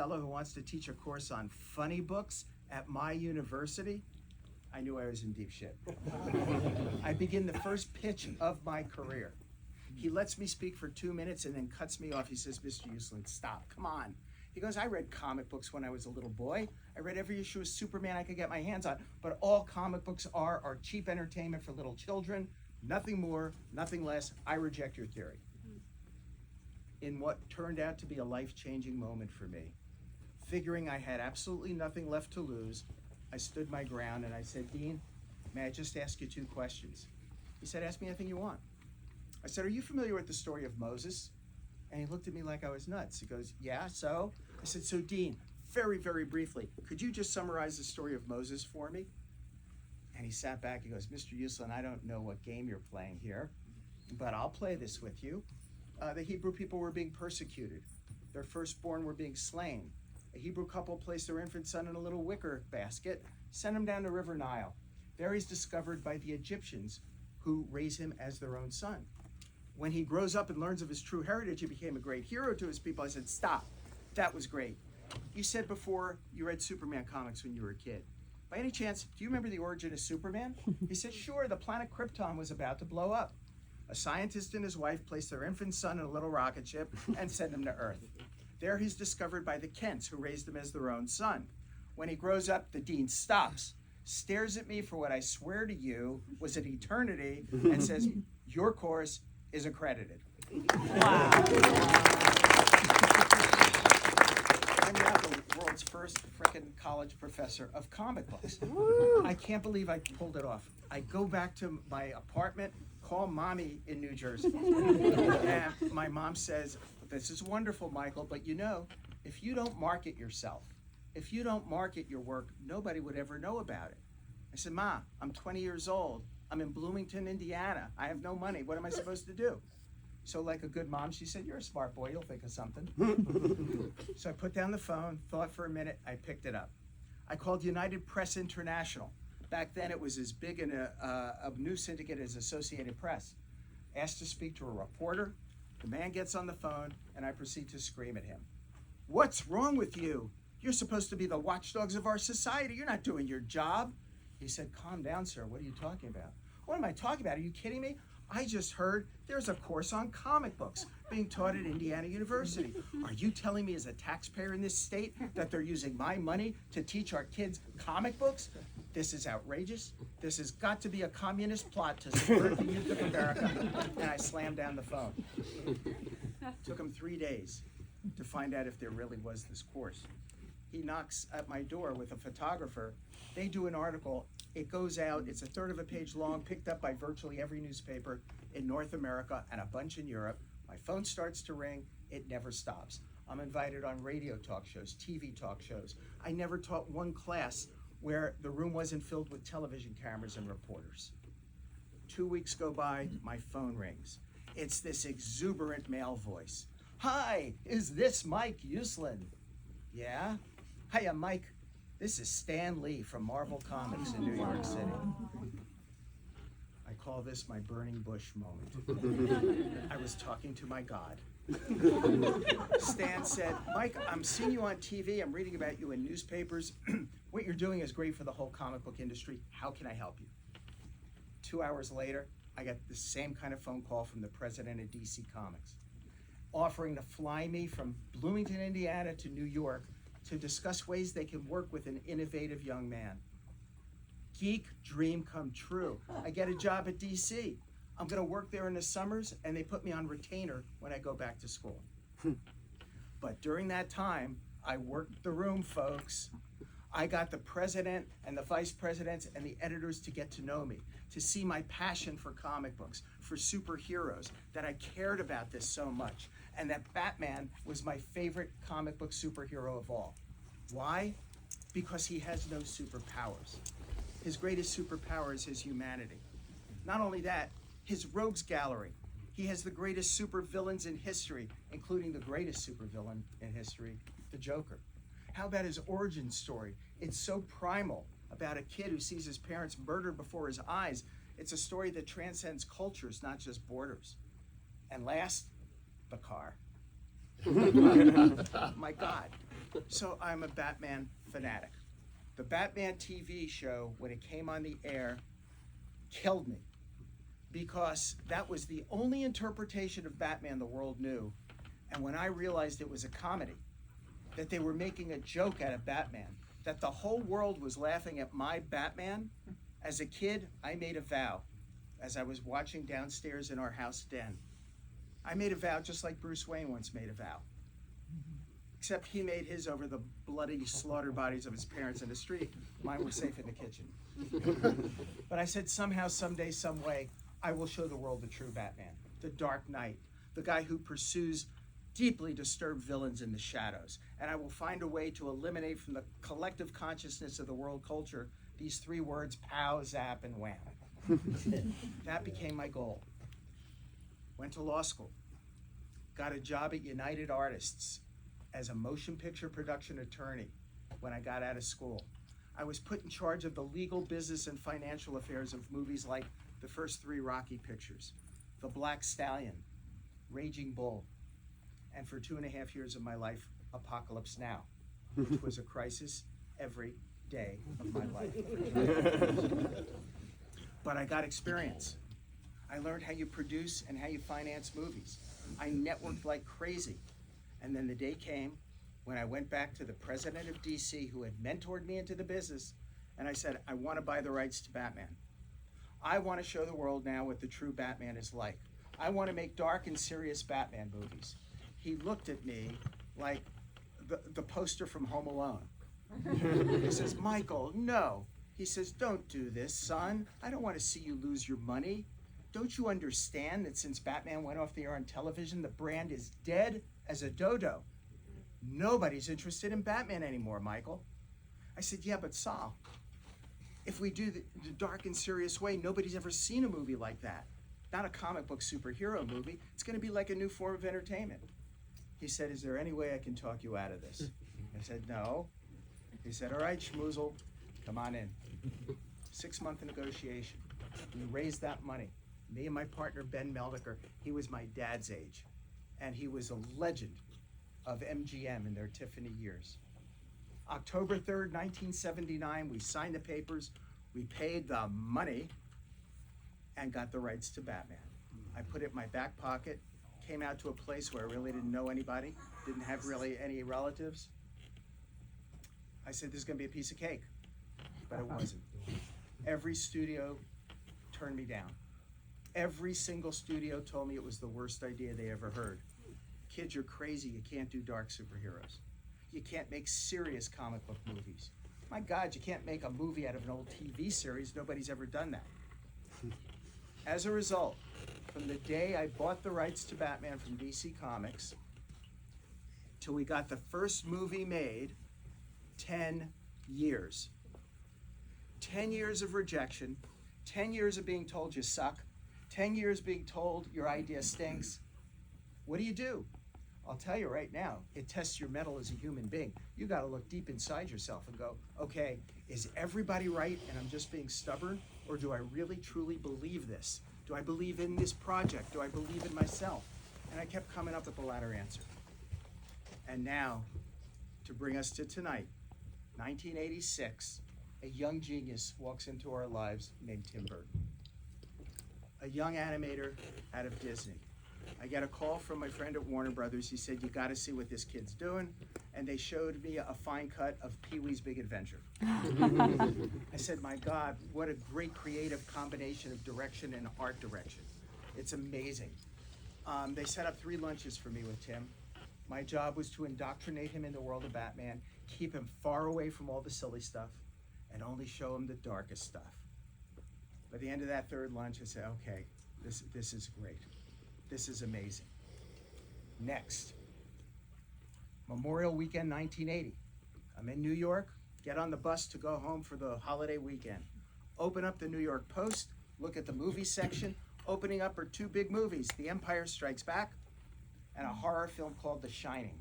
fellow who wants to teach a course on funny books at my university, I knew I was in deep shit. I begin the first pitch of my career. He lets me speak for 2 minutes and then cuts me off. He says, Mr. Uslan, stop, come on. He goes, I read comic books when I was a little boy. I read every issue of Superman I could get my hands on, but all comic books are cheap entertainment for little children. Nothing more, nothing less. I reject your theory. In what turned out to be a life-changing moment for me, figuring I had absolutely nothing left to lose, I stood my ground and I said, Dean, may I just ask you 2 questions? He said, ask me anything you want. I said, are you familiar with the story of Moses? And he looked at me like I was nuts. He goes, yeah, so? I said, so Dean, very, very briefly, could you just summarize the story of Moses for me? And he sat back, he goes, Mr. Uslan, I don't know what game you're playing here, but I'll play this with you. The Hebrew people were being persecuted. Their firstborn were being slain. A Hebrew couple placed their infant son in a little wicker basket, sent him down the River Nile. There he's discovered by the Egyptians, who raise him as their own son. When he grows up and learns of his true heritage, he became a great hero to his people. I said, stop, that was great. You said before you read Superman comics when you were a kid. By any chance, do you remember the origin of Superman? He said, sure, the planet Krypton was about to blow up. A scientist and his wife placed their infant son in a little rocket ship and sent him to Earth. There he's discovered by the Kents, who raised him as their own son. When he grows up, the dean stops, stares at me for what I swear to you was an eternity, and says, your course is accredited. Wow. I'm now the world's first frickin' college professor of comic books. I can't believe I pulled it off. I go back to my apartment, call mommy in New Jersey. And my mom says, this is wonderful, Michael, but you know, if you don't market yourself, if you don't market your work, nobody would ever know about it. I said, Ma, I'm 20 years old. I'm in Bloomington, Indiana. I have no money. What am I supposed to do? So like a good mom, she said, you're a smart boy. You'll think of something. So I put down the phone, thought for a minute. I picked it up. I called United Press International. Back then, it was as big a news syndicate as Associated Press. Asked to speak to a reporter. The man gets on the phone, and I proceed to scream at him. What's wrong with you? You're supposed to be the watchdogs of our society. You're not doing your job. He said, calm down, sir. What are you talking about? What am I talking about? Are you kidding me? I just heard there's a course on comic books being taught at Indiana University. Are you telling me as a taxpayer in this state that they're using my money to teach our kids comic books? This is outrageous. This has got to be a communist plot to subvert the youth of America. And I slammed down the phone. Took him 3 days to find out if there really was this course. He knocks at my door with a photographer. They do an article. It goes out. It's a third of a page long, picked up by virtually every newspaper in North America and a bunch in Europe. My phone starts to ring. It never stops. I'm invited on radio talk shows, TV talk shows. I never taught one class where the room wasn't filled with television cameras and reporters. 2 weeks go by, my phone rings. It's this exuberant male voice. Hi, is this Mike Uslan? Yeah? Hiya, Mike. This is Stan Lee from Marvel Comics in New York City. I call this my burning bush moment. I was talking to my God. Stan said, Mike, I'm seeing you on TV. I'm reading about you in newspapers. What you're doing is great for the whole comic book industry. How can I help you? 2 hours later, I got the same kind of phone call from the president of DC Comics, offering to fly me from Bloomington, Indiana to New York to discuss ways they can work with an innovative young man. Geek dream come true. I get a job at DC. I'm gonna work there in the summers, and they put me on retainer when I go back to school. But during that time, I worked the room, folks. I got the president and the vice presidents and the editors to get to know me, to see my passion for comic books, for superheroes, that I cared about this so much, and that Batman was my favorite comic book superhero of all. Why? Because he has no superpowers. His greatest superpower is his humanity. Not only that, his rogues gallery. He has the greatest supervillains in history, including the greatest supervillain in history, the Joker. How about his origin story? It's so primal, about a kid who sees his parents murdered before his eyes. It's a story that transcends cultures, not just borders. And last, the car. My God, So I'm a Batman fanatic. The Batman TV show, when it came on the air, killed me because that was the only interpretation of Batman the world knew. And when I realized it was a comedy, that they were making a joke out of Batman, that the whole world was laughing at my Batman, as a kid, I made a vow as I was watching downstairs in our house den. I made a vow just like Bruce Wayne once made a vow. Except he made his over the bloody slaughter bodies of his parents in the street. Mine were safe in the kitchen. But I said somehow, someday, some way, I will show the world the true Batman, the Dark Knight, the guy who pursues deeply disturbed villains in the shadows. And I will find a way to eliminate from the collective consciousness of the world culture these three words, pow, zap, and wham. That became my goal. Went to law school. Got a job at United Artists as a motion picture production attorney when I got out of school. I was put in charge of the legal, business, and financial affairs of movies like the first three Rocky pictures, The Black Stallion, Raging Bull, and for 2.5 years of my life, Apocalypse Now, which was a crisis every day of my life. But I got experience. I learned how you produce and how you finance movies. I networked like crazy. And then the day came when I went back to the president of DC who had mentored me into the business, and I said, I want to buy the rights to Batman. I want to show the world now what the true Batman is like. I want to make dark and serious Batman movies. He looked at me like the poster from Home Alone. He says, Michael, no. He says, don't do this, son. I don't want to see you lose your money. Don't you understand that since Batman went off the air on television, the brand is dead as a dodo? Nobody's interested in Batman anymore, Michael. I said, yeah, but Sal, if we do the dark and serious way, nobody's ever seen a movie like that. Not a comic book superhero movie. It's going to be like a new form of entertainment. He said, is there any way I can talk you out of this? I said, no. He said, all right, schmoozle, come on in. 6-month negotiation. We raised that money. Me and my partner, Ben Meldiker, he was my dad's age. And he was a legend of MGM in their Tiffany years. October 3rd, 1979, we signed the papers, we paid the money, and got the rights to Batman. I put it in my back pocket, came out to a place where I really didn't know anybody, didn't have really any relatives. I said, this is gonna be a piece of cake, but it wasn't. Every studio turned me down. Every single studio told me it was the worst idea they ever heard. Kids, you're crazy, you can't do dark superheroes. You can't make serious comic book movies. My God, you can't make a movie out of an old TV series, nobody's ever done that. As a result, from the day I bought the rights to Batman from DC Comics, till we got the first movie made, 10 years. 10 years of rejection, 10 years of being told you suck, 10 years being told your idea stinks. What do? I'll tell you right now, it tests your mettle as a human being. You gotta look deep inside yourself and go, okay, is everybody right and I'm just being stubborn? Or do I really truly believe this? Do I believe in this project? Do I believe in myself? And I kept coming up with the latter answer. And now, to bring us to tonight, 1986, a young genius walks into our lives named Tim Burton. A young animator out of Disney. I get a call from my friend at Warner Brothers. He said, you gotta see what this kid's doing. And they showed me a fine cut of Pee-wee's Big Adventure. I said, my God, what a great creative combination of direction and art direction. It's amazing. They set up 3 lunches for me with Tim. My job was to indoctrinate him in the world of Batman, keep him far away from all the silly stuff, and only show him the darkest stuff. By the end of that 3rd lunch, I said, okay, this is great. This is amazing. Next, Memorial Weekend 1980. I'm in New York, get on the bus to go home for the holiday weekend. Open up the New York Post, look at the movie section. Opening up are 2 big movies, The Empire Strikes Back and a horror film called The Shining.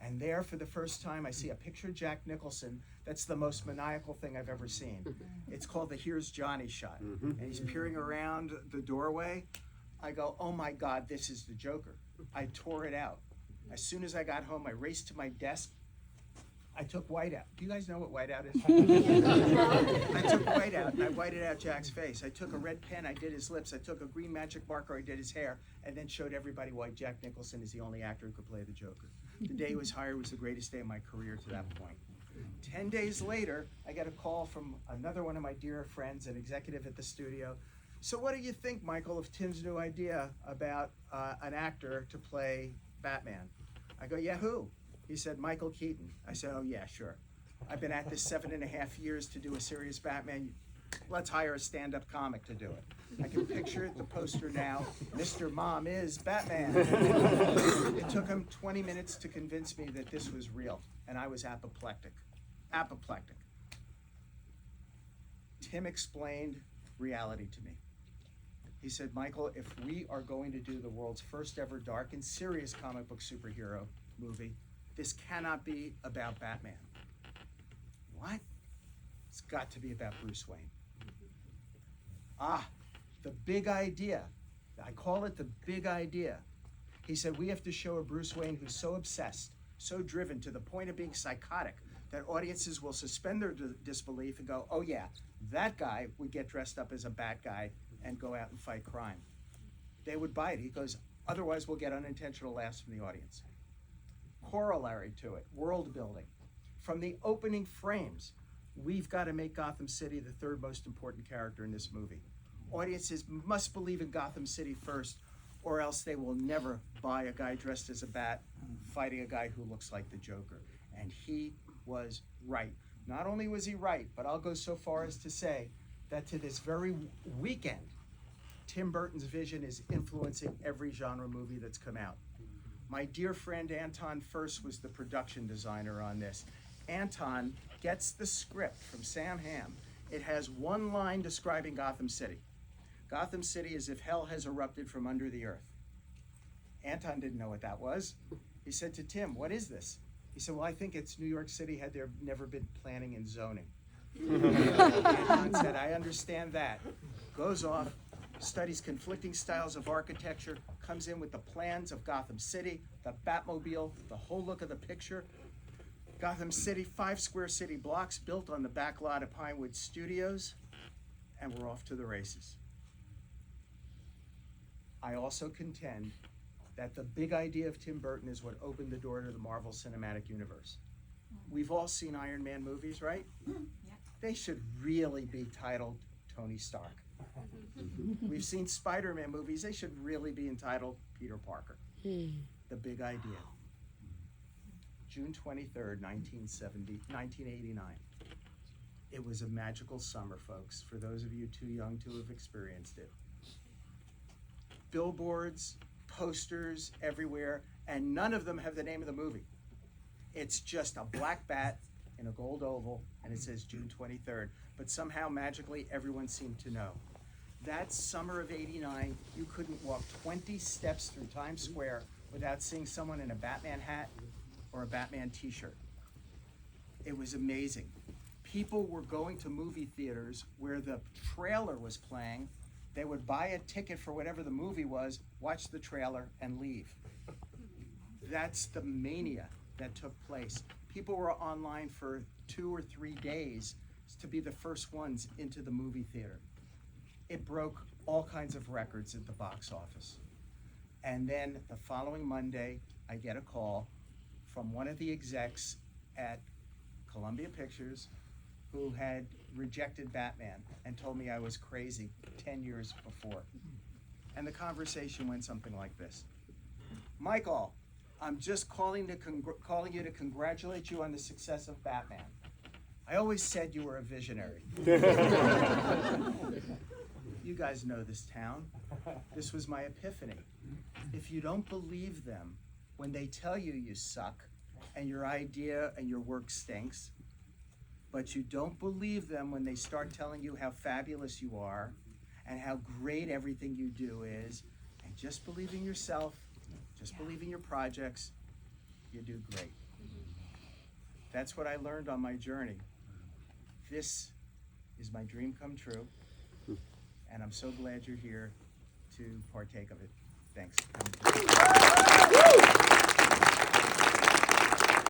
And there, for the first time, I see a picture of Jack Nicholson that's the most maniacal thing I've ever seen. It's called the Here's Johnny shot. And he's peering around the doorway. I go, oh my God, this is the Joker. I tore it out. As soon as I got home, I raced to my desk, I took white out. Do you guys know what white out is? I took white out and I whited out Jack's face. I took a red pen, I did his lips. I took a green magic marker, I did his hair, and then showed everybody why Jack Nicholson is the only actor who could play the Joker. The day he was hired was the greatest day of my career to that point. 10 days later, I got a call from another one of my dear friends, an executive at the studio. So what do you think, Michael, of Tim's new idea about an actor to play Batman? I go, yeah, who? He said, Michael Keaton. I said, oh yeah, sure. I've been at this 7.5 years to do a serious Batman. Let's hire a stand-up comic to do it. I can picture the poster now. Mr. Mom is Batman. It took him 20 minutes to convince me that this was real, and I was apoplectic. Apoplectic. Tim explained reality to me. He said, Michael, if we are going to do the world's first ever dark and serious comic book superhero movie, this cannot be about Batman. What? It's got to be about Bruce Wayne. Ah, the big idea. I call it the big idea. He said, we have to show a Bruce Wayne who's so obsessed, so driven to the point of being psychotic that audiences will suspend their disbelief and go, oh yeah, that guy would get dressed up as a bad guy and go out and fight crime. They would buy it. He goes, otherwise we'll get unintentional laughs from the audience. Corollary to it, world building. From the opening frames, we've got to make Gotham City the third most important character in this movie. Audiences must believe in Gotham City first, or else they will never buy a guy dressed as a bat fighting a guy who looks like the Joker. And he was right. Not only was he right, but I'll go so far as to say that to this very weekend, Tim Burton's vision is influencing every genre movie that's come out. My dear friend Anton First was the production designer on this. Anton gets the script from Sam Hamm. It has one line describing Gotham City. Gotham City is if hell has erupted from under the earth. Anton didn't know what that was. He said to Tim, what is this? He said, well, I think it's New York City had there never been planning and zoning. Anton said, I understand that. Goes off, studies conflicting styles of architecture, comes in with the plans of Gotham City, the Batmobile, the whole look of the picture. Gotham City, 5 square city blocks built on the back lot of Pinewood Studios, and we're off to the races. I also contend that the big idea of Tim Burton is what opened the door to the Marvel Cinematic Universe. We've all seen Iron Man movies, right? Yeah. They should really be titled Tony Stark. We've seen Spider-Man movies. They should really be entitled Peter Parker. The big idea. June 23rd, 1989. It was a magical summer, folks, for those of you too young to have experienced it. Billboards, posters everywhere, and none of them have the name of the movie. It's just a black bat in a gold oval, and it says June 23rd. But somehow, magically, everyone seemed to know. That summer of '89, you couldn't walk 20 steps through Times Square without seeing someone in a Batman hat or a Batman t-shirt. It was amazing. People were going to movie theaters where the trailer was playing. They would buy a ticket for whatever the movie was, watch the trailer, and leave. That's the mania that took place. People were online for 2 or 3 days to be the first ones into the movie theater. It broke all kinds of records at the box office. And then the following Monday, I get a call from one of the execs at Columbia Pictures who had rejected Batman and told me I was crazy 10 years before. And the conversation went something like this. Michael, I'm just calling you to congratulate you on the success of Batman. I always said you were a visionary. You guys know this town. This was my epiphany. If you don't believe them when they tell you you suck and your idea and your work stinks, but you don't believe them when they start telling you how fabulous you are and how great everything you do is, and just believe in yourself, just believe in your projects, you do great. That's what I learned on my journey. This is my dream come true, and I'm so glad you're here to partake of it. Thanks.